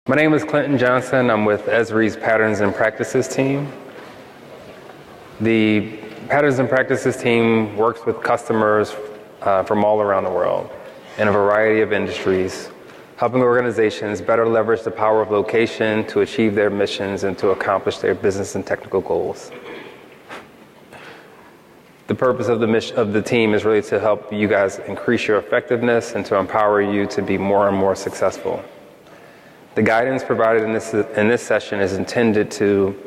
My name is Clinton Johnson. I'm with Esri's Patterns and Practices team. The Patterns and Practices team works with customers from all around the world in a variety of industries, helping organizations better leverage the power of location to achieve their missions and to accomplish their business and technical goals. The purpose of the team is really to help you guys increase your effectiveness and to empower you to be more and more successful. The guidance provided in this session is intended to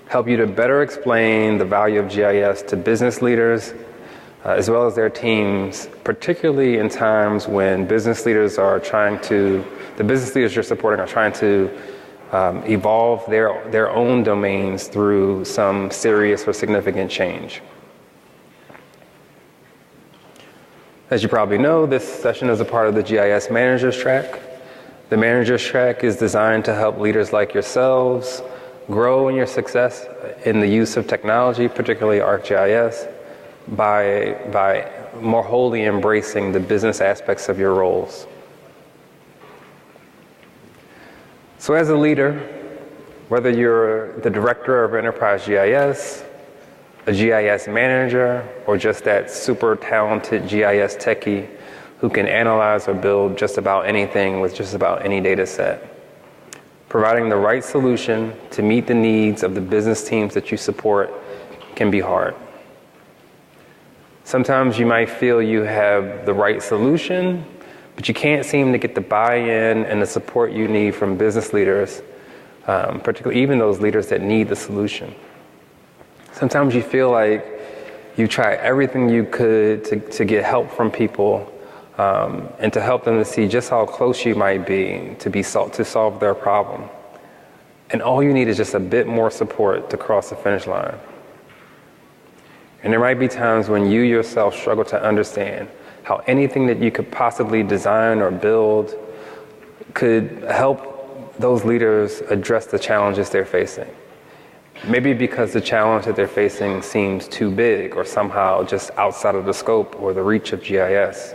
help you to better explain the value of GIS to business leaders as well as their teams, particularly in times when the business leaders you're supporting are trying to evolve their own domains through some serious or significant change. As you probably know, this session is a part of the GIS Managers Track. The Managers Track is designed to help leaders like yourselves grow in your success in the use of technology, particularly ArcGIS, by more wholly embracing the business aspects of your roles. So as a leader, whether you're the director of Enterprise GIS, a GIS manager, or just that super talented GIS techie who can analyze or build just about anything with just about any data set, providing the right solution to meet the needs of the business teams that you support can be hard. Sometimes you might feel you have the right solution, but you can't seem to get the buy-in and the support you need from business leaders, particularly even those leaders that need the solution. Sometimes you feel like you try everything you could to get help from people and to help them to see just how close you might be to solve their problem. And all you need is just a bit more support to cross the finish line. And there might be times when you yourself struggle to understand how anything that you could possibly design or build could help those leaders address the challenges they're facing. Maybe because the challenge that they're facing seems too big or somehow just outside of the scope or the reach of GIS.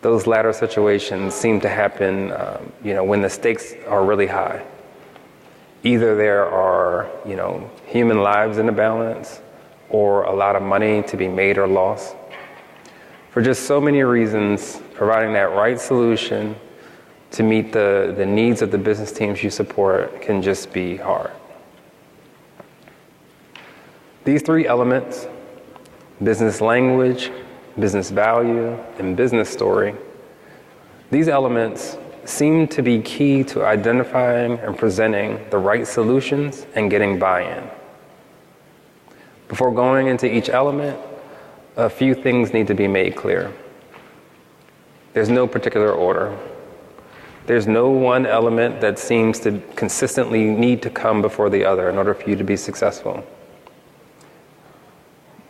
Those latter situations seem to happen when the stakes are really high. Either there are human lives in the balance or a lot of money to be made or lost. For just so many reasons, providing that right solution to meet the needs of the business teams you support can just be hard. These three elements, business language, business value, and business story, these elements seem to be key to identifying and presenting the right solutions and getting buy-in. Before going into each element, a few things need to be made clear. There's no particular order. There's no one element that seems to consistently need to come before the other in order for you to be successful.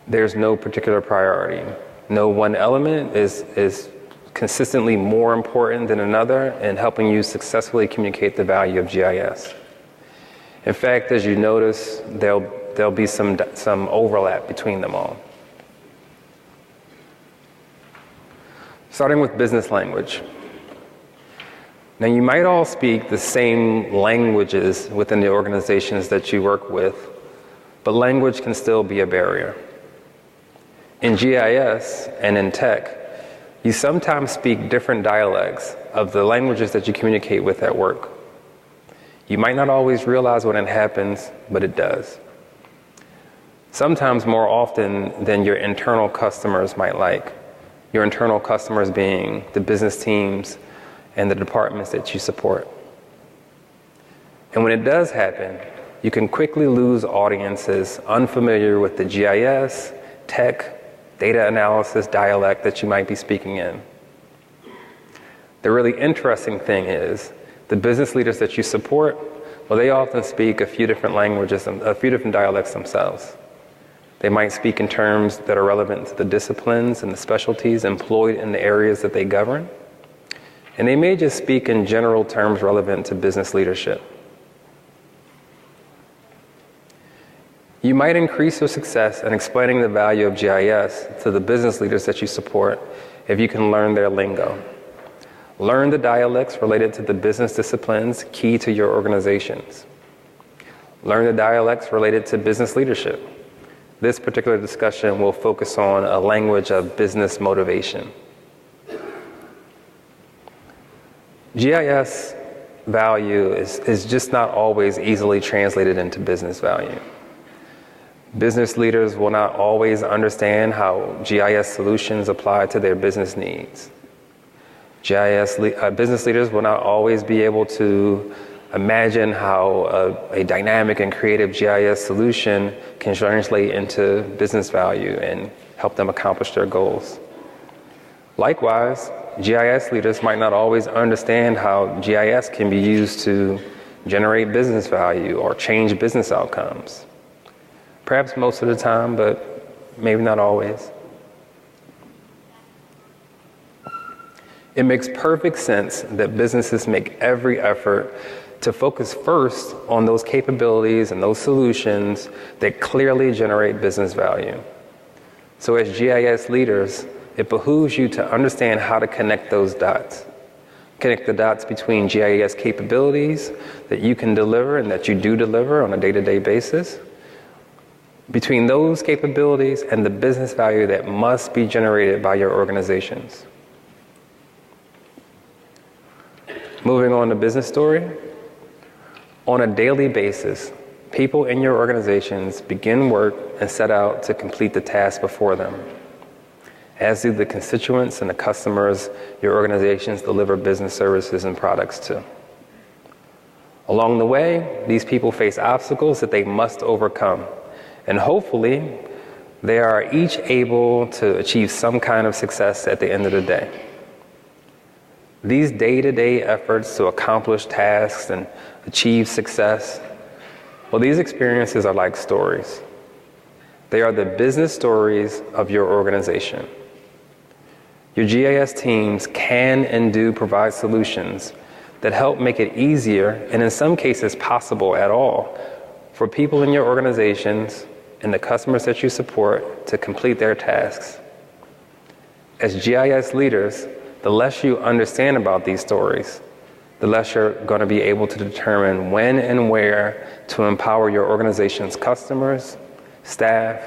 There's no particular priority. No one element is consistently more important than another in helping you successfully communicate the value of GIS. In fact, as you notice, there'll be some overlap between them all. Starting with business language. Now, you might all speak the same languages within the organizations that you work with, but language can still be a barrier. In GIS and in tech, you sometimes speak different dialects of the languages that you communicate with at work. You might not always realize when it happens, but it does. Sometimes more often than your internal customers might like. Your internal customers being the business teams and the departments that you support. And when it does happen, you can quickly lose audiences unfamiliar with the GIS, tech, data analysis dialect that you might be speaking in. The really interesting thing is the business leaders that you support, well, they often speak a few different languages, a few different dialects themselves. They might speak in terms that are relevant to the disciplines and the specialties employed in the areas that they govern. And they may just speak in general terms relevant to business leadership. You might increase your success in explaining the value of GIS to the business leaders that you support if you can learn their lingo. Learn the dialects related to the business disciplines key to your organizations. Learn the dialects related to business leadership. This particular discussion will focus on a language of business motivation. GIS value is just not always easily translated into business value. Business leaders will not always understand how GIS solutions apply to their business needs. Business leaders will not always be able to imagine how a dynamic and creative GIS solution can translate into business value and help them accomplish their goals. Likewise, GIS leaders might not always understand how GIS can be used to generate business value or change business outcomes. Perhaps most of the time, but maybe not always. It makes perfect sense that businesses make every effort to focus first on those capabilities and those solutions that clearly generate business value. So as GIS leaders, it behooves you to understand how to connect those dots. Connect the dots between GIS capabilities that you can deliver and that you do deliver on a day-to-day basis, between those capabilities and the business value that must be generated by your organizations. Moving on to business story. On a daily basis, people in your organizations begin work and set out to complete the task before them, as do the constituents and the customers your organizations deliver business services and products to. Along the way, these people face obstacles that they must overcome, and hopefully, they are each able to achieve some kind of success at the end of the day. These day-to-day efforts to accomplish tasks and achieve success, well, these experiences are like stories. They are the business stories of your organization. Your GIS teams can and do provide solutions that help make it easier, and in some cases possible at all, for people in your organizations and the customers that you support to complete their tasks. As GIS leaders, the less you understand about these stories, the less you're going to be able to determine when and where to empower your organization's customers, staff,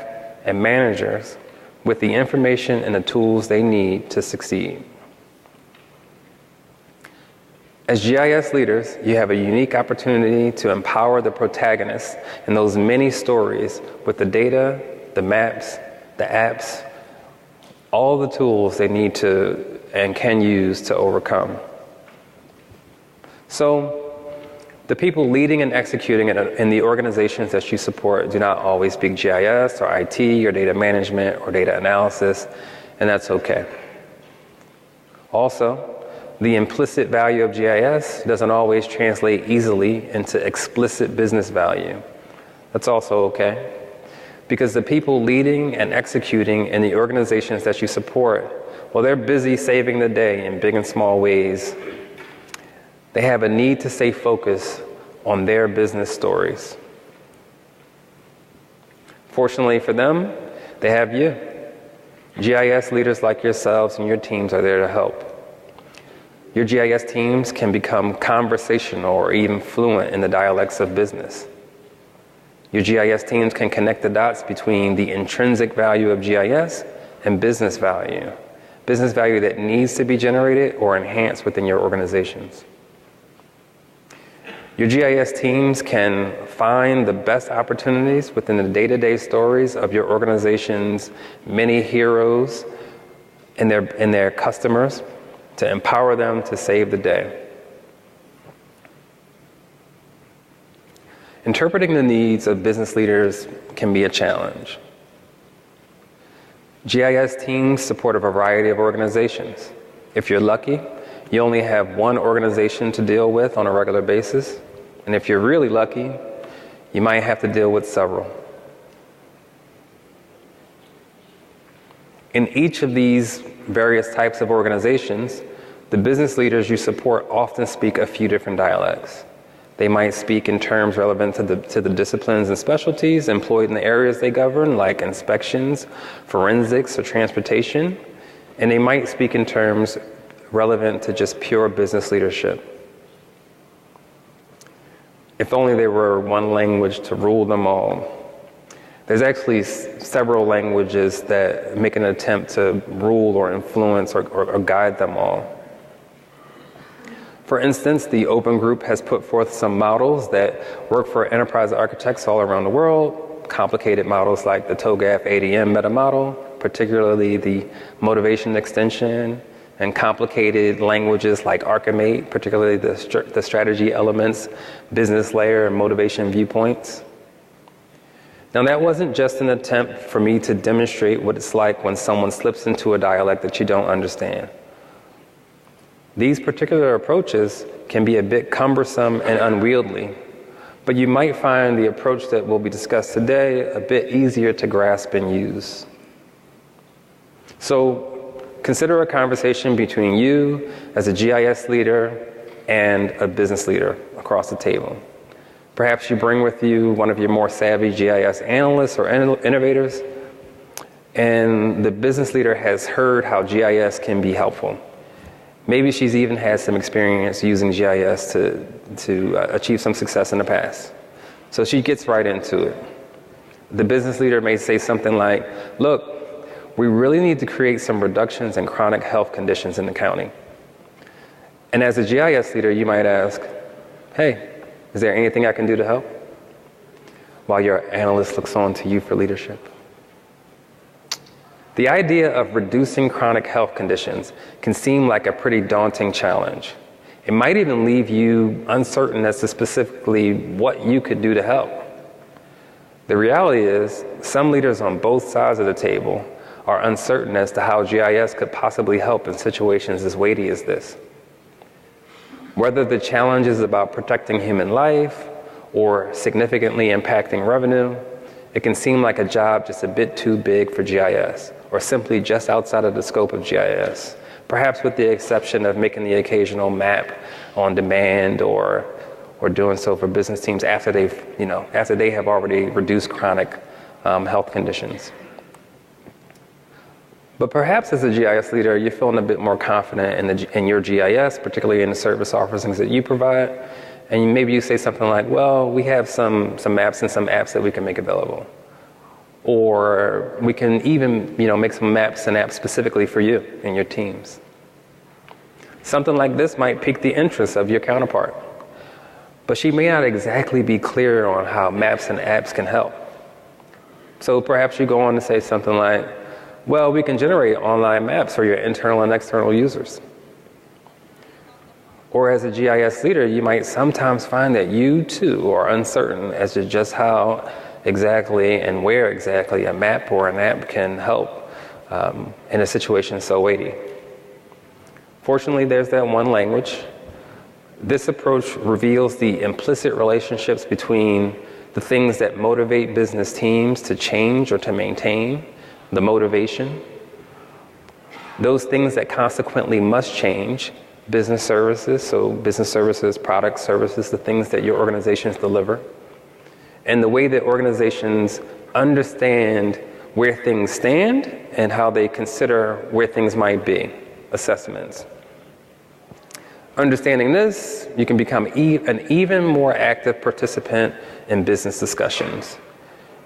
and managers with the information and the tools they need to succeed. As GIS leaders, you have a unique opportunity to empower the protagonists in those many stories with the data, the maps, the apps, all the tools they need to and can use to overcome. So, the people leading and executing in the organizations that you support do not always speak GIS or IT or data management or data analysis, and that's okay. Also, the implicit value of GIS doesn't always translate easily into explicit business value. That's also okay, because the people leading and executing in the organizations that you support, well, they're busy saving the day in big and small ways. They have a need to stay focused on their business stories. Fortunately for them, they have you. GIS leaders like yourselves and your teams are there to help. Your GIS teams can become conversational or even fluent in the dialects of business. Your GIS teams can connect the dots between the intrinsic value of GIS and business value that needs to be generated or enhanced within your organizations. Your GIS teams can find the best opportunities within the day-to-day stories of your organization's many heroes and their customers to empower them to save the day. Interpreting the needs of business leaders can be a challenge. GIS teams support a variety of organizations. If you're lucky, you only have one organization to deal with on a regular basis. And if you're really lucky, you might have to deal with several. In each of these various types of organizations, the business leaders you support often speak a few different dialects. They might speak in terms relevant to the disciplines and specialties employed in the areas they govern, like inspections, forensics, or transportation. And they might speak in terms relevant to just pure business leadership. If only there were one language to rule them all. There's actually several languages that make an attempt to rule or influence or guide them all. For instance, the Open Group has put forth some models that work for enterprise architects all around the world, complicated models like the TOGAF ADM meta model, particularly the motivation extension, and complicated languages like Archimate, particularly the strategy elements, business layer, and motivation viewpoints. Now, that wasn't just an attempt for me to demonstrate what it's like when someone slips into a dialect that you don't understand. These particular approaches can be a bit cumbersome and unwieldy, but you might find the approach that will be discussed today a bit easier to grasp and use. So consider a conversation between you as a GIS leader and a business leader across the table. Perhaps you bring with you one of your more savvy GIS analysts or innovators, and the business leader has heard how GIS can be helpful. Maybe she's even had some experience using GIS to achieve some success in the past. So she gets right into it. The business leader may say something like, look, we really need to create some reductions in chronic health conditions in the county. And as a GIS leader, you might ask, hey, is there anything I can do to help? While your analyst looks on to you for leadership. The idea of reducing chronic health conditions can seem like a pretty daunting challenge. It might even leave you uncertain as to specifically what you could do to help. The reality is, some leaders on both sides of the table are uncertain as to how GIS could possibly help in situations as weighty as this. Whether the challenge is about protecting human life or significantly impacting revenue, it can seem like a job just a bit too big for GIS, or simply just outside of the scope of GIS, perhaps with the exception of making the occasional map on demand or doing so for business teams after they have already reduced chronic health conditions. But perhaps as a GIS leader, you're feeling a bit more confident in your GIS, particularly in the service offerings that you provide. And maybe you say something like, well, we have some maps and some apps that we can make available. Or we can even make some maps and apps specifically for you and your teams. Something like this might pique the interest of your counterpart. But she may not exactly be clear on how maps and apps can help. So perhaps you go on to say something like, well, we can generate online maps for your internal and external users. Or as a GIS leader, you might sometimes find that you too are uncertain as to just how exactly and where exactly a map or an app can help in a situation so weighty. Fortunately, there's that one language. This approach reveals the implicit relationships between the things that motivate business teams to change or to maintain, the motivation, those things that consequently must change, business services, so business services, products, services, the things that your organizations deliver, and the way that organizations understand where things stand and how they consider where things might be, assessments. Understanding this, you can become an even more active participant in business discussions.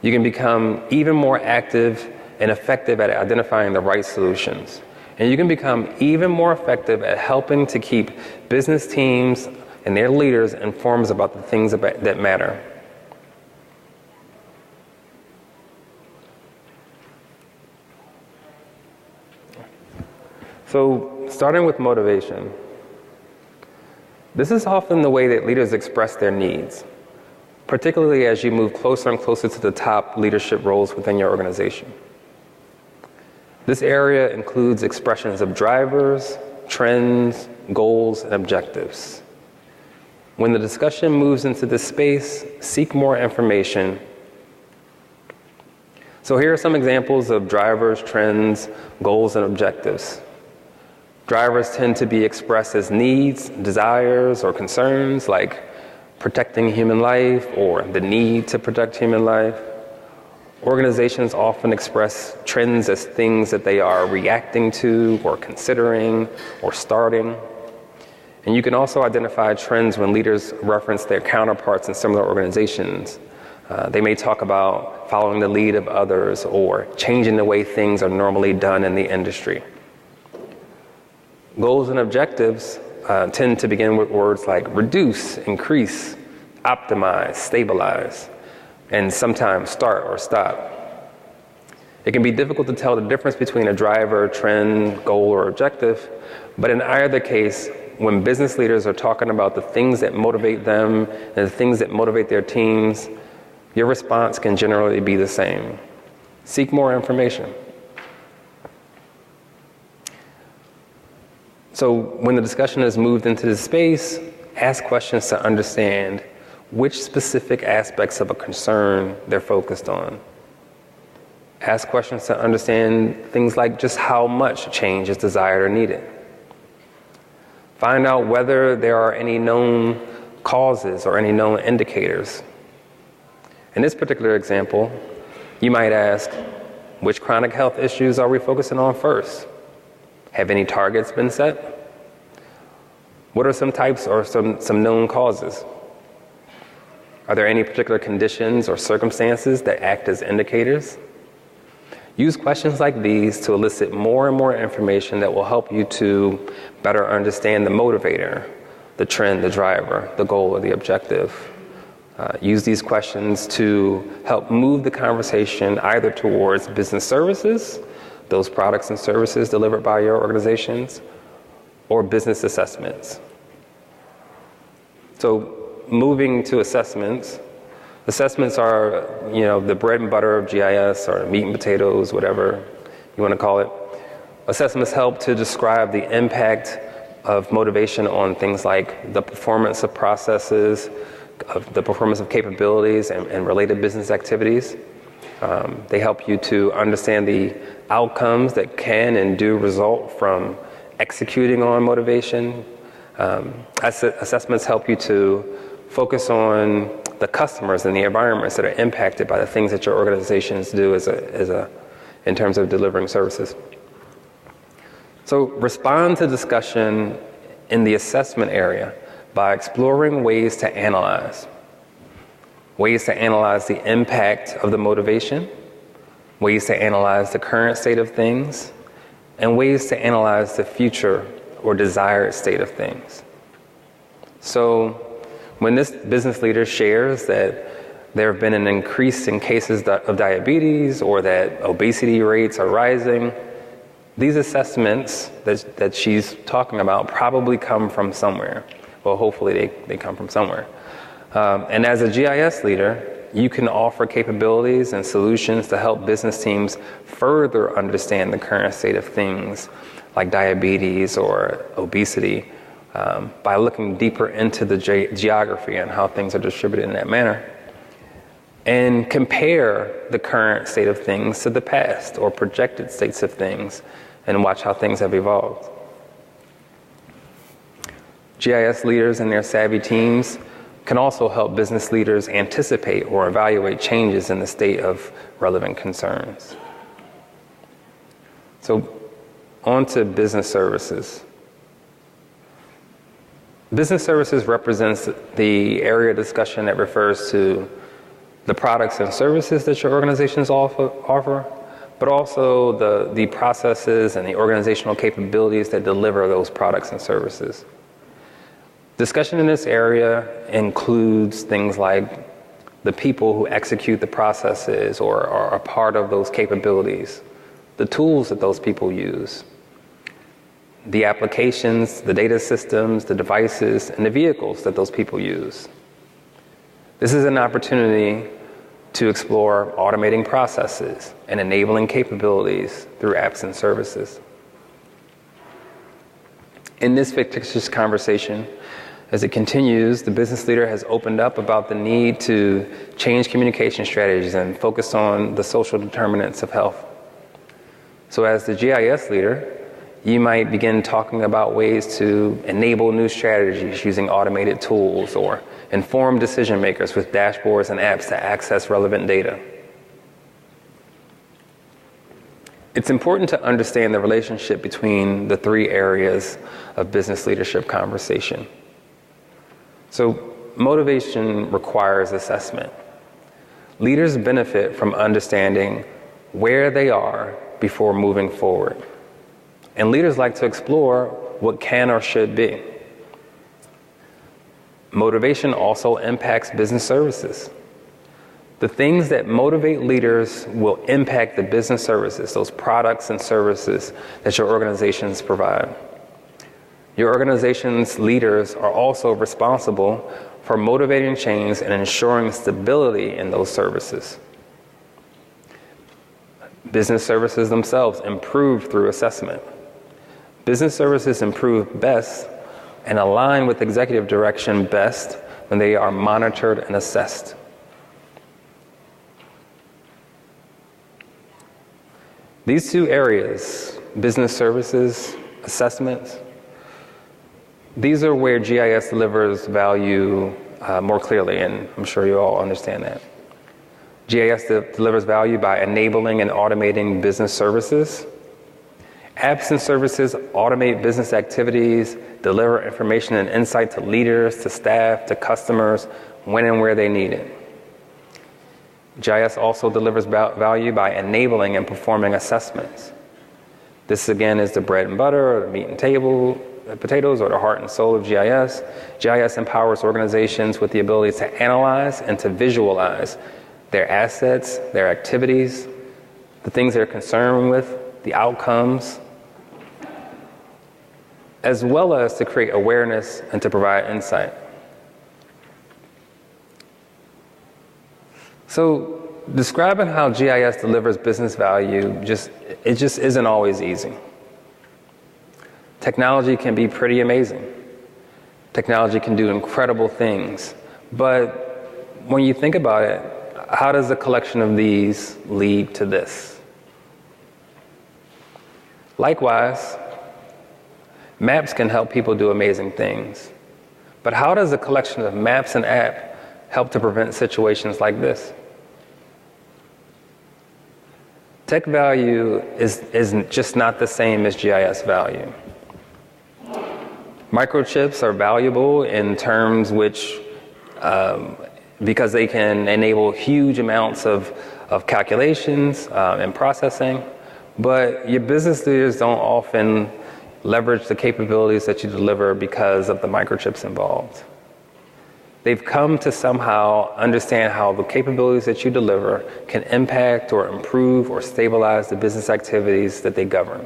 You can become even more active and effective at identifying the right solutions. And you can become even more effective at helping to keep business teams and their leaders informed about the things that matter. So, starting with motivation. This is often the way that leaders express their needs, particularly as you move closer and closer to the top leadership roles within your organization. This area includes expressions of drivers, trends, goals, and objectives. When the discussion moves into this space, seek more information. So here are some examples of drivers, trends, goals, and objectives. Drivers tend to be expressed as needs, desires, or concerns like protecting human life or the need to protect human life. Organizations often express trends as things that they are reacting to or considering or starting. And you can also identify trends when leaders reference their counterparts in similar organizations. They may talk about following the lead of others or changing the way things are normally done in the industry. Goals and objectives tend to begin with words like reduce, increase, optimize, stabilize, and sometimes start or stop. It can be difficult to tell the difference between a driver, trend, goal, or objective, but in either case, when business leaders are talking about the things that motivate them and the things that motivate their teams, your response can generally be the same. Seek more information. So when the discussion has moved into this space, ask questions to understand which specific aspects of a concern they're focused on. Ask questions to understand things like just how much change is desired or needed. Find out whether there are any known causes or any known indicators. In this particular example, you might ask, which chronic health issues are we focusing on first? Have any targets been set? What are some types or some known causes? Are there any particular conditions or circumstances that act as indicators? Use questions like these to elicit more and more information that will help you to better understand the motivator, the trend, the driver, the goal, or the objective. Use these questions to help move the conversation either towards business services, those products and services delivered by your organizations, or business assessments. So moving to assessments, assessments are, the bread and butter of GIS, or meat and potatoes, whatever you want to call it. Assessments help to describe the impact of motivation on things like the performance of processes, of the performance of capabilities and related business activities. They help you to understand the outcomes that can and do result from executing on motivation. Assessments help you to focus on the customers and the environments that are impacted by the things that your organizations do in terms of delivering services. So respond to discussion in the assessment area by exploring ways to analyze the impact of the motivation, ways to analyze the current state of things, and ways to analyze the future or desired state of things. So when this business leader shares that there have been an increase in cases of diabetes or that obesity rates are rising, these assessments that she's talking about probably come from somewhere. Well, hopefully they come from somewhere. And as a GIS leader, you can offer capabilities and solutions to help business teams further understand the current state of things like diabetes or obesity by looking deeper into the geography and how things are distributed in that manner, and compare the current state of things to the past or projected states of things and watch how things have evolved. GIS leaders and their savvy teams can also help business leaders anticipate or evaluate changes in the state of relevant concerns. So, on to business services. Business services represents the area of discussion that refers to the products and services that your organizations offer, but also the processes and the organizational capabilities that deliver those products and services. Discussion in this area includes things like the people who execute the processes or are a part of those capabilities, the tools that those people use, the applications, the data systems, the devices, and the vehicles that those people use. This is an opportunity to explore automating processes and enabling capabilities through apps and services. In this fictitious conversation, as it continues, the business leader has opened up about the need to change communication strategies and focus on the social determinants of health. So as the GIS leader, you might begin talking about ways to enable new strategies using automated tools or inform decision makers with dashboards and apps to access relevant data. It's important to understand the relationship between the three areas of business leadership conversation. So, motivation requires assessment. Leaders benefit from understanding where they are before moving forward. And leaders like to explore what can or should be. Motivation also impacts business services. The things that motivate leaders will impact the business services, those products and services that your organizations provide. Your organization's leaders are also responsible for motivating change and ensuring stability in those services. Business services themselves improve through assessment. Business services improve best and align with executive direction best when they are monitored and assessed. These two areas, business services, assessments, these are where GIS delivers value more clearly, and I'm sure you all understand that. GIS delivers value by enabling and automating business services. Apps and services automate business activities, deliver information and insight to leaders, to staff, to customers, when and where they need it. GIS also delivers value by enabling and performing assessments. This again is the bread and butter, or the meat and potatoes, or the heart and soul of GIS. GIS empowers organizations with the ability to analyze and to visualize their assets, their activities, the things they're concerned with, the outcomes, as well as to create awareness and to provide insight. So describing how GIS delivers business value just isn't always easy. Technology can be pretty amazing. Technology can do incredible things. But when you think about it, how does a collection of these lead to this? Likewise, maps can help people do amazing things. But how does a collection of maps and apps help to prevent situations like this? Tech value is just not the same as GIS value. Microchips are valuable in terms which, because they can enable huge amounts of calculations and processing, but your business leaders don't often leverage the capabilities that you deliver because of the microchips involved. They've come to somehow understand how the capabilities that you deliver can impact or improve or stabilize the business activities that they govern.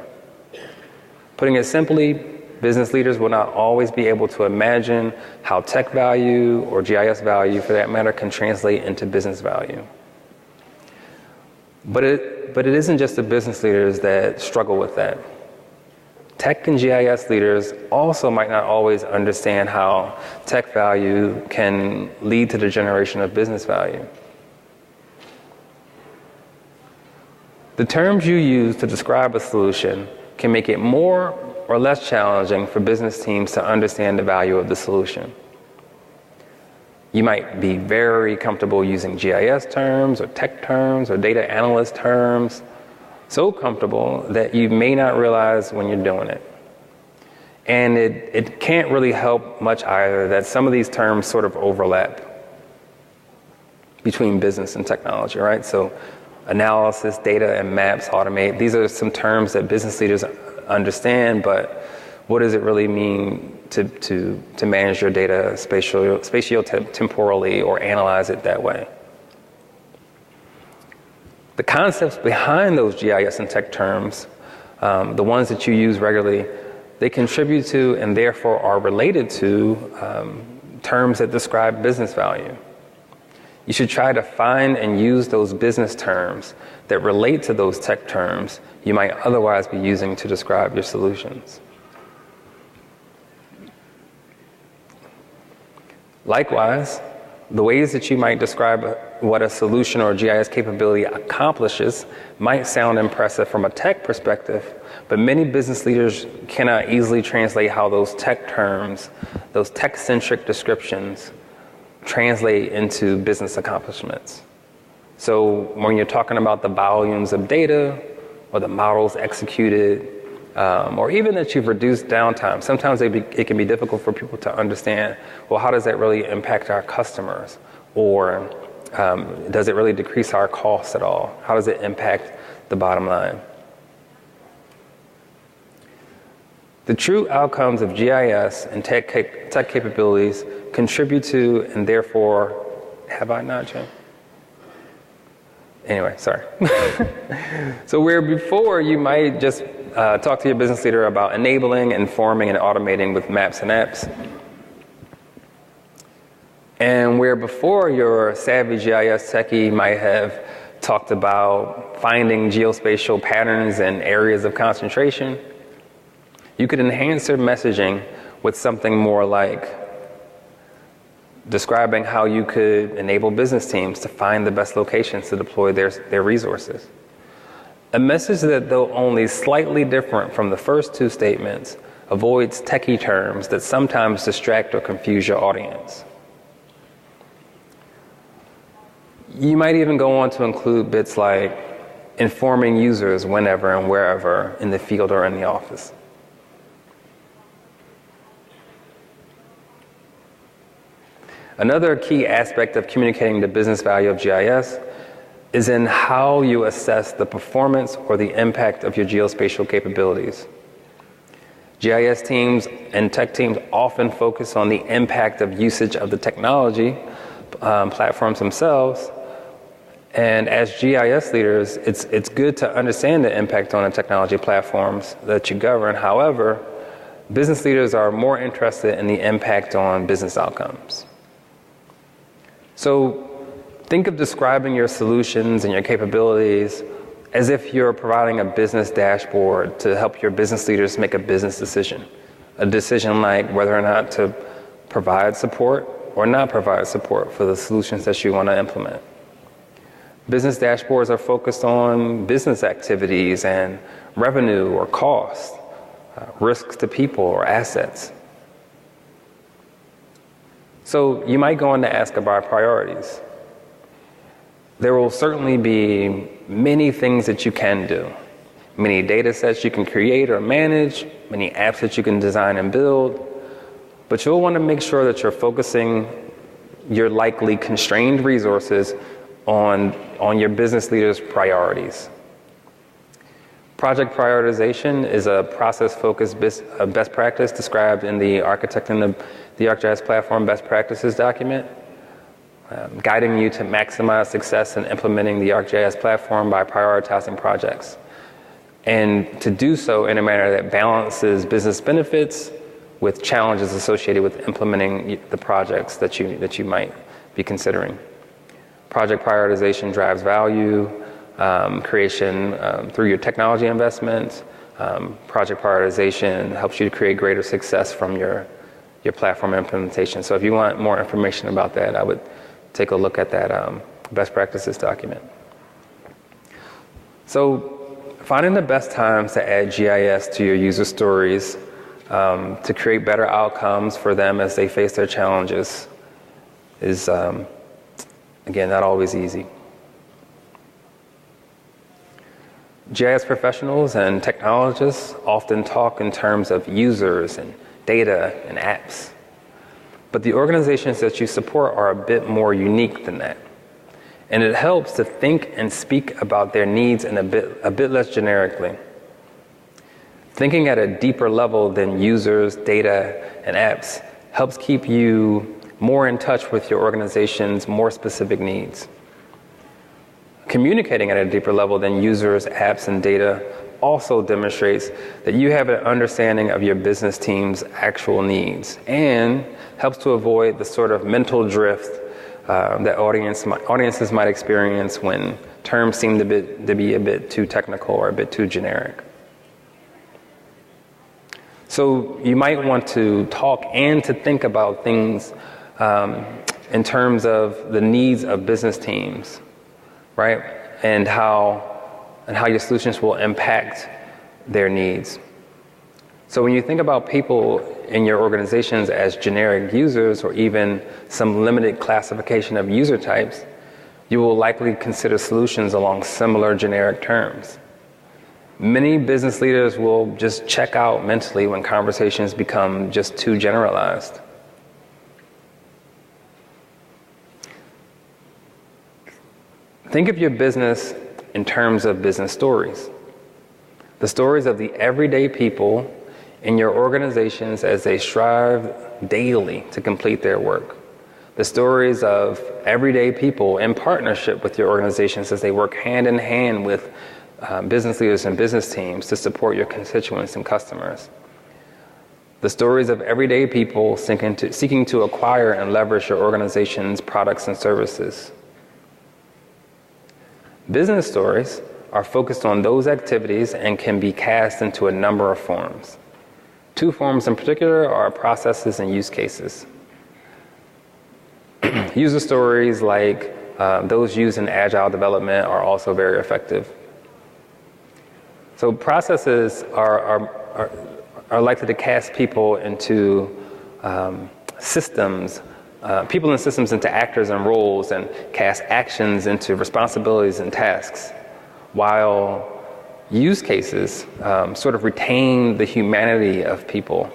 Putting it simply, business leaders will not always be able to imagine how tech value or GIS value, for that matter, can translate into business value. But it isn't just the business leaders that struggle with that. Tech and GIS leaders also might not always understand how tech value can lead to the generation of business value. The terms you use to describe a solution can make it more or less challenging for business teams to understand the value of the solution. You might be very comfortable using GIS terms or tech terms or data analyst terms, so comfortable that you may not realize when you're doing it. And it can't really help much either that some of these terms sort of overlap between business and technology, right? So analysis, data, and maps, automate, these are some terms that business leaders understand, but what does it really mean to manage your data spatio-temporally or analyze it that way? The concepts behind those GIS and tech terms, the ones that you use regularly, they contribute to and therefore are related to terms that describe business value. You should try to find and use those business terms that relate to those tech terms you might otherwise be using to describe your solutions. Likewise, the ways that you might describe what a solution or GIS capability accomplishes might sound impressive from a tech perspective, but many business leaders cannot easily translate how those tech terms, those tech-centric descriptions, translate into business accomplishments. So when you're talking about the volumes of data or the models executed, or even that you've reduced downtime. Sometimes it can be difficult for people to understand, well, how does that really impact our customers? Or does it really decrease our costs at all? How does it impact the bottom line? The true outcomes of GIS and tech capabilities contribute to, and therefore, have I not, Jim? Anyway, sorry. So where before you might just talk to your business leader about enabling, informing, and automating with maps and apps, and where before your savvy GIS techie might have talked about finding geospatial patterns and areas of concentration, you could enhance your messaging with something more like describing how you could enable business teams to find the best locations to deploy their resources. A message that, though only slightly different from the first two statements, avoids techie terms that sometimes distract or confuse your audience. You might even go on to include bits like informing users whenever and wherever in the field or in the office. Another key aspect of communicating the business value of GIS is in how you assess the performance or the impact of your geospatial capabilities. GIS teams and tech teams often focus on the impact of usage of the technology platforms themselves. And as GIS leaders, it's good to understand the impact on the technology platforms that you govern. However, business leaders are more interested in the impact on business outcomes. So think of describing your solutions and your capabilities as if you're providing a business dashboard to help your business leaders make a business decision. A decision like whether or not to provide support or not provide support for the solutions that you want to implement. Business dashboards are focused on business activities and revenue or cost, risks to people or assets. So you might go on to ask about priorities. There will certainly be many things that you can do, many data sets you can create or manage, many apps that you can design and build, but you'll want to make sure that you're focusing your likely constrained resources on your business leaders' priorities. Project prioritization is a process-focused best practice described in the Architecting the ArcGIS Platform Best Practices document, guiding you to maximize success in implementing the ArcGIS platform by prioritizing projects, and to do so in a manner that balances business benefits with challenges associated with implementing the projects that you might be considering. Project prioritization drives value creation through your technology investments. Project prioritization helps you to create greater success from your platform implementation. So if you want more information about that, I would take a look at that best practices document. So finding the best times to add GIS to your user stories to create better outcomes for them as they face their challenges is, again, not always easy. GIS professionals and technologists often talk in terms of users and data and apps. But the organizations that you support are a bit more unique than that. And it helps to think and speak about their needs in a bit less generically. Thinking at a deeper level than users, data, and apps helps keep you more in touch with your organization's more specific needs. Communicating at a deeper level than users, apps, and data also demonstrates that you have an understanding of your business team's actual needs and helps to avoid the sort of mental drift that audiences might experience when terms seem to be a bit too technical or a bit too generic. So you might want to talk and to think about things in terms of the needs of business teams, right? And how your solutions will impact their needs. So when you think about people in your organizations as generic users or even some limited classification of user types, you will likely consider solutions along similar generic terms. Many business leaders will just check out mentally when conversations become just too generalized. Think of your business in terms of business stories. The stories of the everyday people in your organizations as they strive daily to complete their work. The stories of everyday people in partnership with your organizations as they work hand in hand with business leaders and business teams to support your constituents and customers. The stories of everyday people seeking to acquire and leverage your organization's products and services. Business stories are focused on those activities and can be cast into a number of forms. Two forms in particular are processes and use cases. User stories like those used in agile development are also very effective. So processes are likely to cast people into systems, people and systems into actors and roles, and cast actions into responsibilities and tasks, while use cases sort of retain the humanity of people.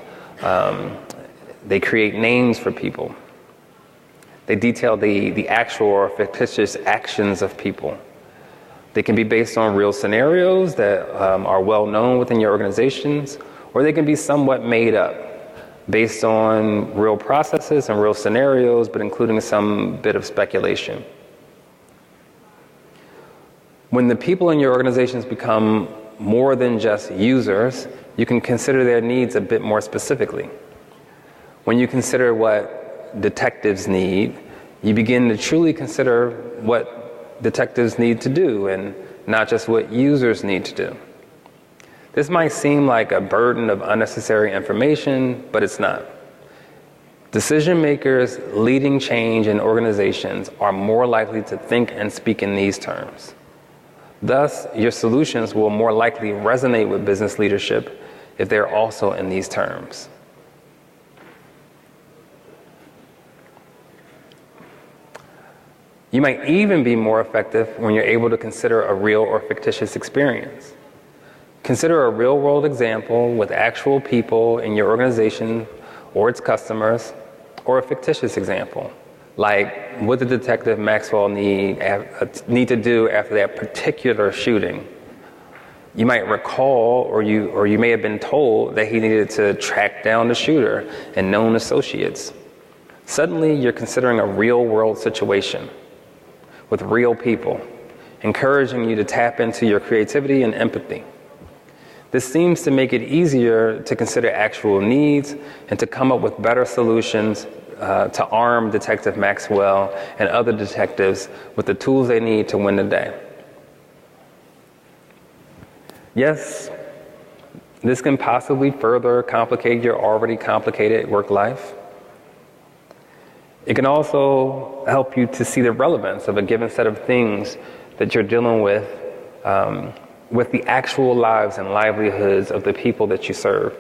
They create names for people. They detail the actual or fictitious actions of people. They can be based on real scenarios that are well known within your organizations, or they can be somewhat made up, based on real processes and real scenarios, but including some bit of speculation. When the people in your organizations become more than just users, you can consider their needs a bit more specifically. When you consider what detectives need, you begin to truly consider what detectives need to do and not just what users need to do. This might seem like a burden of unnecessary information, but it's not. Decision makers leading change in organizations are more likely to think and speak in these terms. Thus, your solutions will more likely resonate with business leadership if they're also in these terms. You might even be more effective when you're able to consider a real or fictitious experience. Consider a real-world example with actual people in your organization or its customers, or a fictitious example, like what did Detective Maxwell need to do after that particular shooting? You might recall, or you may have been told that he needed to track down the shooter and known associates. Suddenly, you're considering a real-world situation with real people, encouraging you to tap into your creativity and empathy. This seems to make it easier to consider actual needs and to come up with better solutions to arm Detective Maxwell and other detectives with the tools they need to win the day. Yes, this can possibly further complicate your already complicated work life. It can also help you to see the relevance of a given set of things that you're dealing with the actual lives and livelihoods of the people that you serve.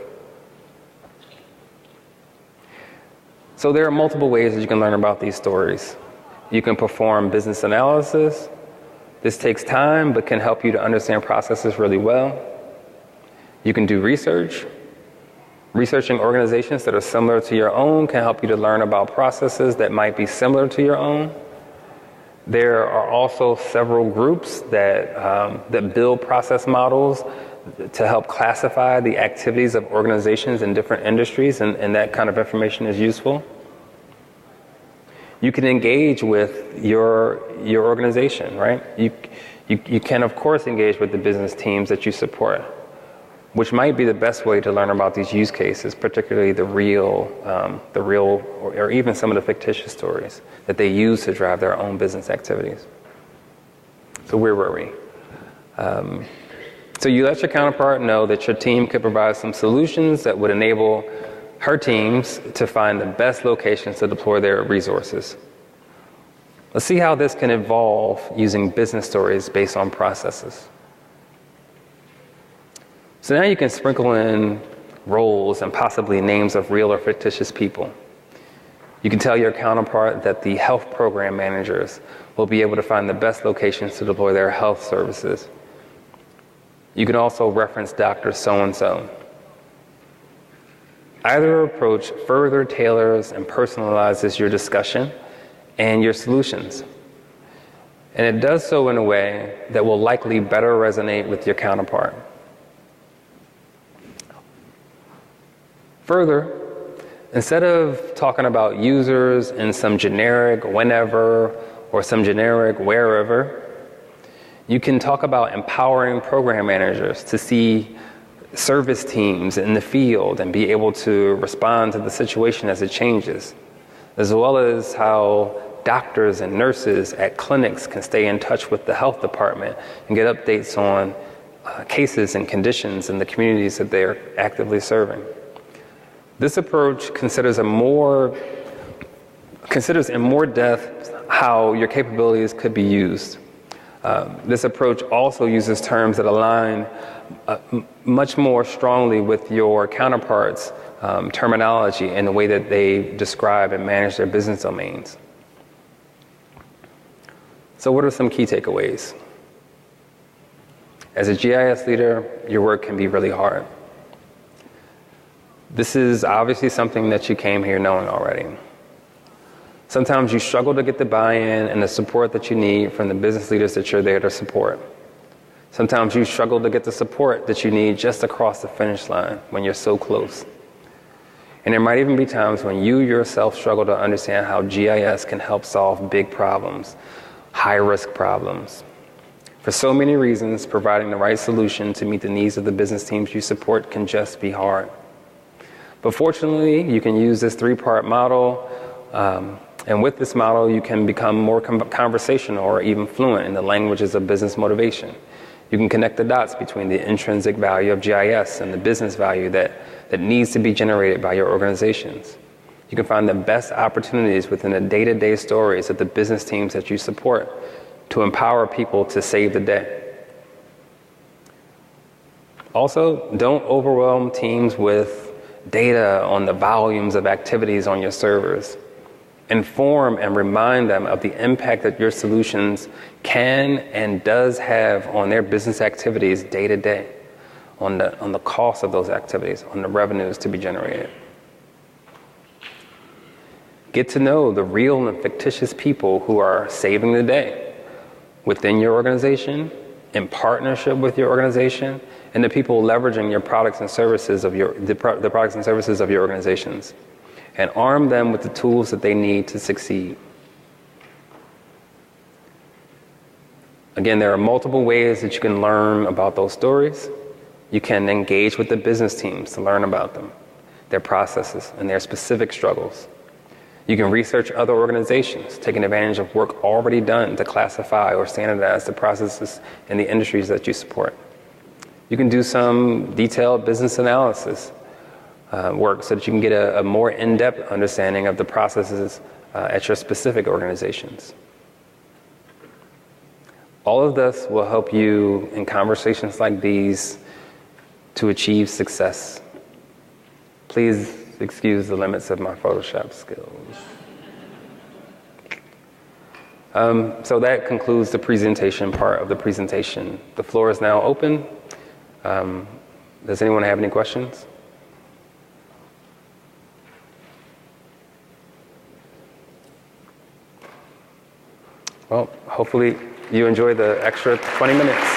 So there are multiple ways that you can learn about these stories. You can perform business analysis. This takes time, but can help you to understand processes really well. You can do research. Researching organizations that are similar to your own can help you to learn about processes that might be similar to your own. There are also several groups that build process models to help classify the activities of organizations in different industries, and that kind of information is useful. You can engage with your organization, right? You can, of course, engage with the business teams that you support, which might be the best way to learn about these use cases, particularly the real, or even some of the fictitious stories that they use to drive their own business activities. So where were we? So you let your counterpart know that your team could provide some solutions that would enable her teams to find the best locations to deploy their resources. Let's see how this can evolve using business stories based on processes. So now you can sprinkle in roles and possibly names of real or fictitious people. You can tell your counterpart that the health program managers will be able to find the best locations to deploy their health services. You can also reference Dr. So-and-so. Either approach further tailors and personalizes your discussion and your solutions. And it does so in a way that will likely better resonate with your counterpart. Further, instead of talking about users in some generic whenever or some generic wherever, you can talk about empowering program managers to see service teams in the field and be able to respond to the situation as it changes, as well as how doctors and nurses at clinics can stay in touch with the health department and get updates on cases and conditions in the communities that they're actively serving. This approach considers in more depth how your capabilities could be used. This approach also uses terms that align much more strongly with your counterparts' terminology and the way that they describe and manage their business domains. So what are some key takeaways? As a GIS leader, your work can be really hard. This is obviously something that you came here knowing already. Sometimes you struggle to get the buy-in and the support that you need from the business leaders that you're there to support. Sometimes you struggle to get the support that you need just across the finish line when you're so close. And there might even be times when you yourself struggle to understand how GIS can help solve big problems, high-risk problems. For so many reasons, providing the right solution to meet the needs of the business teams you support can just be hard. But fortunately, you can use this three-part model, and with this model, you can become more conversational or even fluent in the languages of business motivation. You can connect the dots between the intrinsic value of GIS and the business value that needs to be generated by your organizations. You can find the best opportunities within the day-to-day stories of the business teams that you support to empower people to save the day. Also, don't overwhelm teams with data on the volumes of activities on your servers. Inform and remind them of the impact that your solutions can and does have on their business activities day to day, on the cost of those activities, on the revenues to be generated. Get to know the real and fictitious people who are saving the day within your organization, in partnership with your organization, and the people leveraging your products and services of the products and services of your organizations, and arm them with the tools that they need to succeed. Again, there are multiple ways that you can learn about those stories. You can engage with the business teams to learn about them, their processes, and their specific struggles. You can research other organizations, taking advantage of work already done to classify or standardize the processes in the industries that you support. You can do some detailed business analysis work so that you can get a more in-depth understanding of the processes at your specific organizations. All of this will help you in conversations like these to achieve success. Please excuse the limits of my Photoshop skills. So that concludes the presentation part of the presentation. The floor is now open. Does anyone have any questions? Well, hopefully you enjoy the extra 20 minutes.